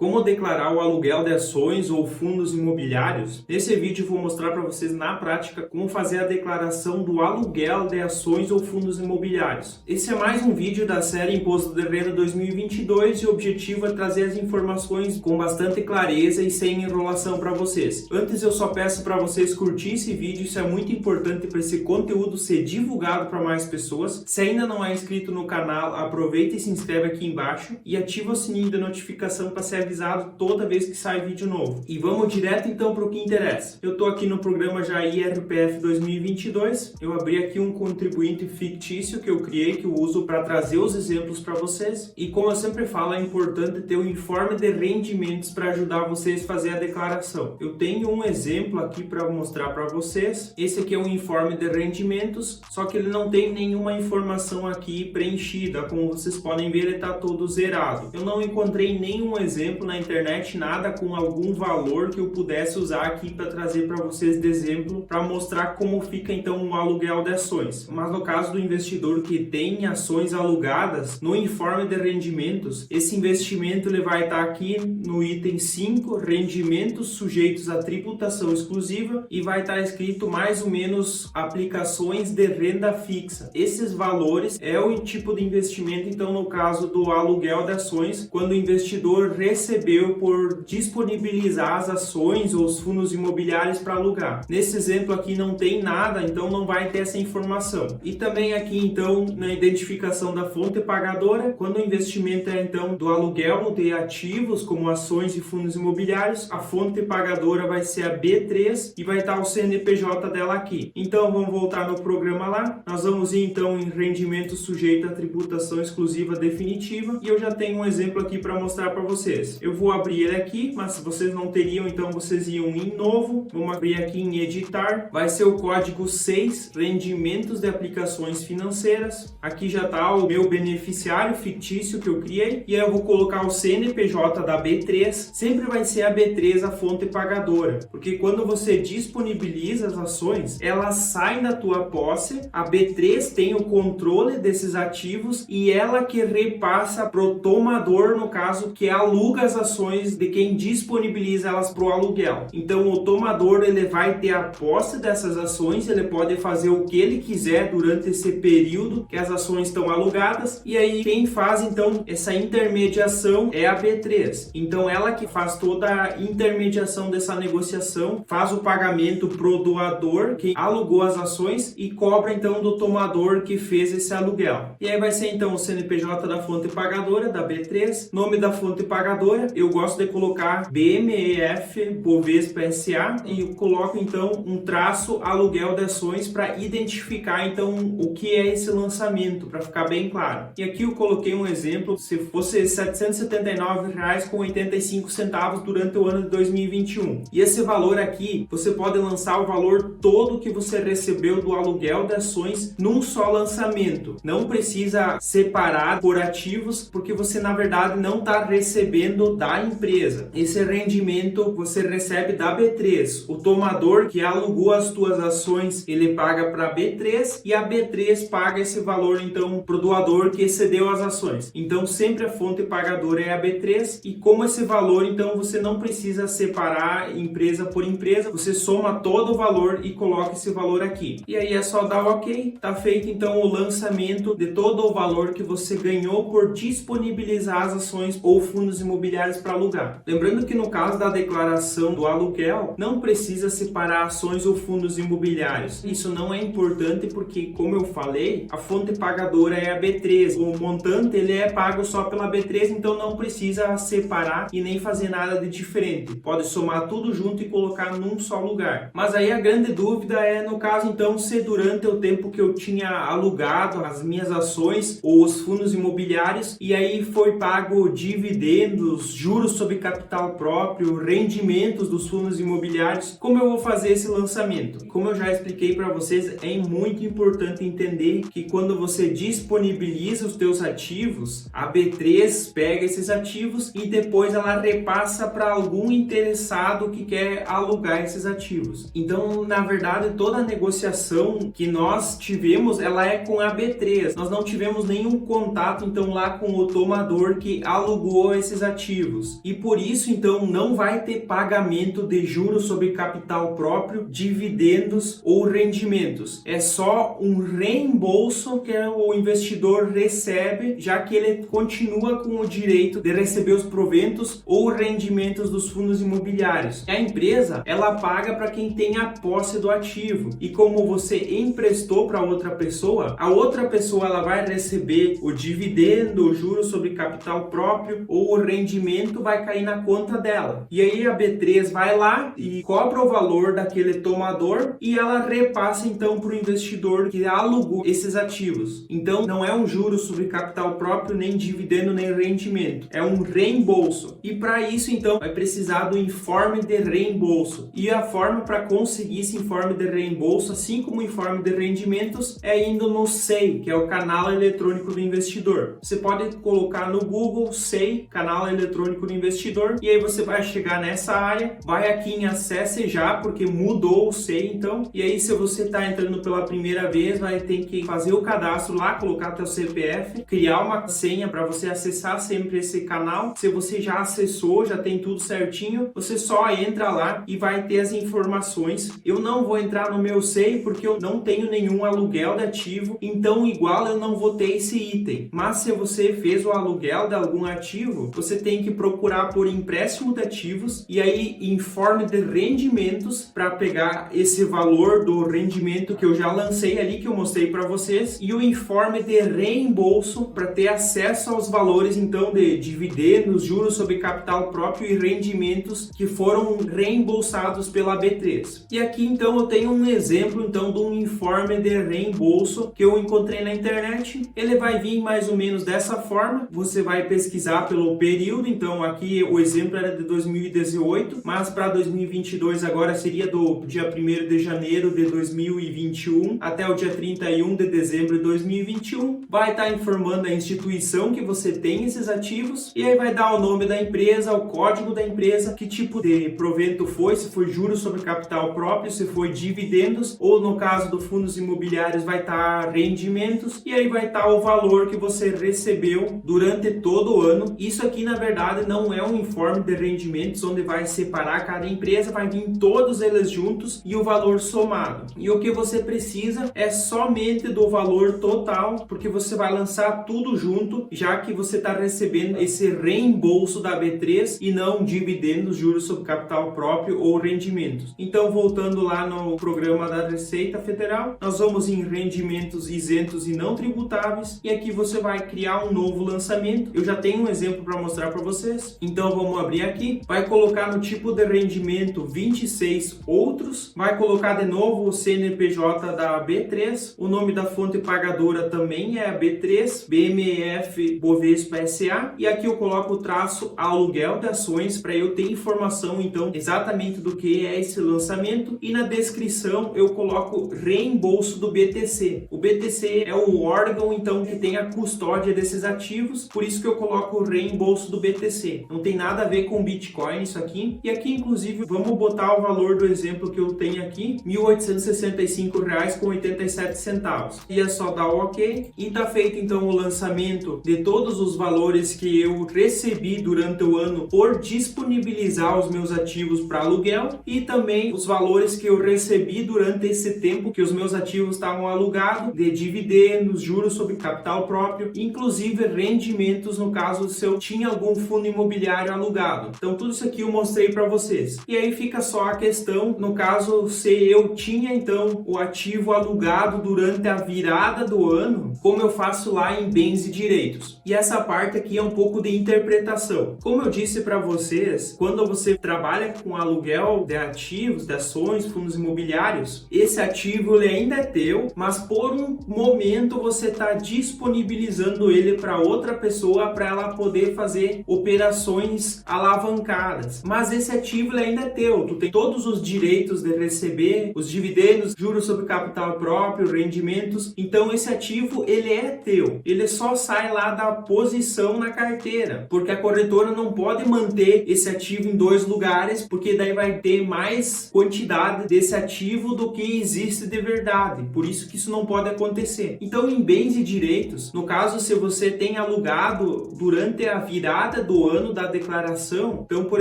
Como declarar o aluguel de ações ou fundos imobiliários? Nesse vídeo eu vou mostrar para vocês na prática como fazer a declaração do aluguel de ações ou fundos imobiliários. Esse é mais um vídeo da série Imposto de Renda 2022 e o objetivo é trazer as informações com bastante clareza e sem enrolação para vocês. Antes eu só peço para vocês curtir esse vídeo, isso é muito importante para esse conteúdo ser divulgado para mais pessoas. Se ainda não é inscrito no canal, aproveita e se inscreve aqui embaixo e ativa o sininho de notificação para ser avisado toda vez que sai vídeo novo. E vamos direto então para o que interessa. Eu estou aqui no programa já IRPF 2022. Eu abri aqui um contribuinte fictício que eu criei, que eu uso para trazer os exemplos para vocês. E como eu sempre falo, é importante ter um informe de rendimentos para ajudar vocês a fazer a declaração. Eu tenho um exemplo aqui para mostrar para vocês. Esse aqui é um informe de rendimentos, só que ele não tem nenhuma informação aqui preenchida. Como vocês podem ver, ele está todo zerado. Eu não encontrei nenhum exemplo na internet, nada com algum valor que eu pudesse usar aqui para trazer para vocês de exemplo, para mostrar como fica então o aluguel de ações. Mas no caso do investidor que tem ações alugadas, no informe de rendimentos, esse investimento ele vai estar aqui no item 5, rendimentos sujeitos à tributação exclusiva, e vai estar escrito mais ou menos aplicações de renda fixa. Esses valores é o tipo de investimento, então no caso do aluguel de ações, quando o investidor recebeu por disponibilizar as ações ou os fundos imobiliários para alugar. Nesse exemplo aqui não tem nada, então não vai ter essa informação. E também aqui então na identificação da fonte pagadora, quando o investimento é então do aluguel de ativos como ações e fundos imobiliários, a fonte pagadora vai ser a B3 e vai estar o CNPJ dela aqui. Então vamos voltar no programa lá, nós vamos ir então em rendimento sujeito à tributação exclusiva definitiva e eu já tenho um exemplo aqui para mostrar para vocês. Eu vou abrir ele aqui, mas se vocês não teriam, então vocês iam em novo. Vamos abrir aqui em editar. Vai ser o código 6, rendimentos de aplicações financeiras. Aqui já está o meu beneficiário fictício que eu criei. E aí eu vou colocar o CNPJ da B3. Sempre vai ser a B3 a fonte pagadora. Porque quando você disponibiliza as ações, elas saem da tua posse. A B3 tem o controle desses ativos e ela que repassa pro tomador, no caso, que aluga as ações de quem disponibiliza elas para o aluguel. Então o tomador ele vai ter a posse dessas ações, ele pode fazer o que ele quiser durante esse período que as ações estão alugadas, e aí quem faz então essa intermediação é a B3. Então ela que faz toda a intermediação dessa negociação, faz o pagamento pro doador que alugou as ações e cobra então do tomador que fez esse aluguel. E aí vai ser então o CNPJ da fonte pagadora, da B3, nome da fonte pagadora. Eu gosto de colocar BMEF Bovespa SA e eu coloco então um traço aluguel de ações para identificar então o que é esse lançamento, para ficar bem claro. E aqui eu coloquei um exemplo, se fosse R$ 779,85 durante o ano de 2021. E esse valor aqui, você pode lançar o valor todo que você recebeu do aluguel de ações num só lançamento. Não precisa separar por ativos, porque você na verdade não está recebendo da empresa. Esse rendimento você recebe da B3. O tomador que alugou as tuas ações, ele paga para a B3 e a B3 paga esse valor então para o doador que excedeu as ações. Então sempre a fonte pagadora é a B3 e como esse valor, então você não precisa separar empresa por empresa, você soma todo o valor e coloca esse valor aqui. E aí é só dar o OK. Tá feito então o lançamento de todo o valor que você ganhou por disponibilizar as ações ou fundos imobiliários para alugar. Lembrando que no caso da declaração do aluguel, não precisa separar ações ou fundos imobiliários. Isso não é importante porque, como eu falei, a fonte pagadora é a B3. O montante ele é pago só pela B3, então não precisa separar e nem fazer nada de diferente. Pode somar tudo junto e colocar num só lugar. Mas aí a grande dúvida é, no caso então, se durante o tempo que eu tinha alugado as minhas ações ou os fundos imobiliários e aí foi pago dividendos, juros sobre capital próprio, rendimentos dos fundos imobiliários, como eu vou fazer esse lançamento? Como eu já expliquei para vocês, é muito importante entender que quando você disponibiliza os teus ativos, a B3 pega esses ativos e depois ela repassa para algum interessado que quer alugar esses ativos. Então, na verdade, toda a negociação que nós tivemos, ela é com a B3. Nós não tivemos nenhum contato, então, lá com o tomador que alugou esses ativos ativos. E por isso, então, não vai ter pagamento de juros sobre capital próprio, dividendos ou rendimentos. É só um reembolso que o investidor recebe, já que ele continua com o direito de receber os proventos ou rendimentos dos fundos imobiliários. A empresa, ela paga para quem tem a posse do ativo. E como você emprestou para outra pessoa, a outra pessoa ela vai receber o dividendo, o juro sobre capital próprio ou o rendimento vai cair na conta dela. E aí a B3 vai lá e cobra o valor daquele tomador e ela repassa então para o investidor que alugou esses ativos. Então não é um juro sobre capital próprio, nem dividendo, nem rendimento. É um reembolso. E para isso então vai precisar do informe de reembolso. E a forma para conseguir esse informe de reembolso, assim como o informe de rendimentos, é indo no SEI, que é o canal eletrônico do investidor. Você pode colocar no Google SEI, canal eletrônico do investidor, e aí você vai chegar nessa área, vai aqui em acesse já, porque mudou o SEI então, e aí se você está entrando pela primeira vez, vai ter que fazer o cadastro lá, colocar teu CPF, criar uma senha para você acessar sempre esse canal. Se você já acessou, já tem tudo certinho, você só entra lá e vai ter as informações. Eu não vou entrar no meu SEI porque eu não tenho nenhum aluguel de ativo, então igual eu não vou ter esse item. Mas se você fez o aluguel de algum ativo, você tem que procurar por empréstimo de ativos e aí informe de rendimentos para pegar esse valor do rendimento que eu já lancei ali, que eu mostrei para vocês, e o informe de reembolso para ter acesso aos valores então de dividendos, juros sobre capital próprio e rendimentos que foram reembolsados pela B3. E aqui então eu tenho um exemplo então de um informe de reembolso que eu encontrei na internet. Ele vai vir mais ou menos dessa forma. Você vai pesquisar pelo período, então aqui o exemplo era de 2018, mas para 2022 agora seria do dia 1º de janeiro de 2021 até o dia 31 de dezembro de 2021. Vai estar informando a instituição que você tem esses ativos e aí vai dar o nome da empresa, o código da empresa, que tipo de provento foi, se foi juros sobre capital próprio, se foi dividendos ou no caso do fundos imobiliários vai estar rendimentos e aí vai estar o valor que você recebeu durante todo o ano. Isso aqui na verdade não é um informe de rendimentos onde vai separar cada empresa, vai vir todos eles juntos e o valor somado. E o que você precisa é somente do valor total, porque você vai lançar tudo junto, já que você está recebendo esse reembolso da B3 e não dividendos, juros sobre capital próprio ou rendimentos. Então, voltando lá no programa da Receita Federal, nós vamos em rendimentos isentos e não tributáveis e aqui você vai criar um novo lançamento. Eu já tenho um exemplo para mostrar para vocês. Então, vamos abrir aqui, vai colocar no tipo de rendimento 26 outros, vai colocar de novo o CNPJ da B3, o nome da fonte pagadora também é a B3, BMF Bovespa SA, e aqui eu coloco o traço aluguel de ações para eu ter informação então exatamente do que é esse lançamento, e na descrição eu coloco reembolso do BTC. O BTC é o órgão então que tem a custódia desses ativos, por isso que eu coloco o reembolso do BTC. Não tem nada a ver com Bitcoin isso aqui. E aqui inclusive vamos botar o valor do exemplo que eu tenho aqui, R$ 1.865,87. E é só dar o OK e tá feito então o lançamento de todos os valores que eu recebi durante o ano por disponibilizar os meus ativos para aluguel e também os valores que eu recebi durante esse tempo que os meus ativos estavam alugados, de dividendos, juros sobre capital próprio, inclusive rendimentos no caso se eu tinha algum fundo imobiliário alugado. Então tudo isso aqui eu mostrei para vocês. E aí fica só a questão, no caso se eu tinha então o ativo alugado durante a virada do ano, como eu faço lá em bens e direitos. E essa parte aqui é um pouco de interpretação. Como eu disse para vocês, quando você trabalha com aluguel de ativos, de ações, fundos imobiliários, esse ativo ele ainda é teu, mas por um momento você está disponibilizando ele para outra pessoa para ela poder fazer operações alavancadas. Mas esse ativo ele ainda é teu, tu tem todos os direitos de receber os dividendos, juros sobre capital próprio, rendimentos. Então esse ativo ele é teu, ele só sai lá da posição na carteira, porque a corretora não pode manter esse ativo em dois lugares, porque daí vai ter mais quantidade desse ativo do que existe de verdade, por isso que isso não pode acontecer. Então em bens e direitos, no caso se você tem alugado durante a virada data do ano da declaração. Então, por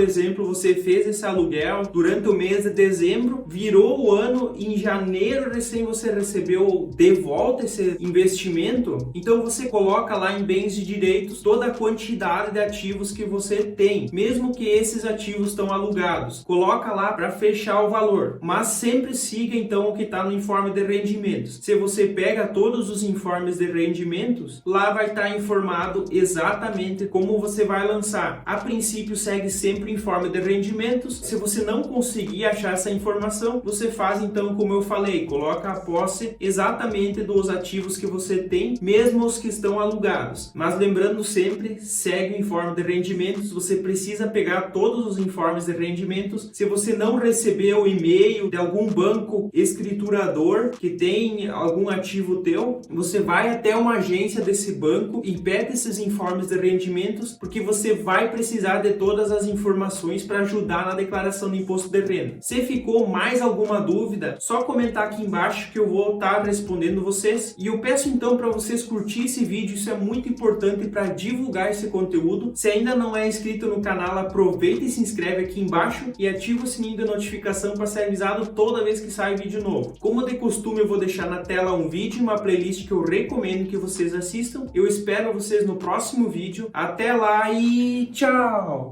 exemplo, você fez esse aluguel durante o mês de dezembro, virou o ano e em janeiro recém você recebeu de volta esse investimento. Então você coloca lá em bens e direitos toda a quantidade de ativos que você tem, mesmo que esses ativos estão alugados. Coloca lá para fechar o valor, mas sempre siga então o que está no informe de rendimentos. Se você pega todos os informes de rendimentos, lá vai estar informado exatamente como você vai lançar. A princípio segue sempre o informe de rendimentos. Se você não conseguir achar essa informação, você faz então como eu falei, coloca a posse exatamente dos ativos que você tem, mesmo os que estão alugados. Mas lembrando sempre, segue o informe de rendimentos, você precisa pegar todos os informes de rendimentos. Se você não recebeu o e-mail de algum banco escriturador que tem algum ativo teu, você vai até uma agência desse banco e pede esses informes de rendimentos, porque você vai precisar de todas as informações para ajudar na declaração do imposto de renda. Se ficou mais alguma dúvida, só comentar aqui embaixo que eu vou estar respondendo vocês. E eu peço então para vocês curtir esse vídeo, isso é muito importante para divulgar esse conteúdo. Se ainda não é inscrito no canal, aproveita e se inscreve aqui embaixo e ativa o sininho de notificação para ser avisado toda vez que sai vídeo novo. Como de costume, eu vou deixar na tela um vídeo e uma playlist que eu recomendo que vocês assistam. Eu espero vocês no próximo vídeo. Até lá e tchau!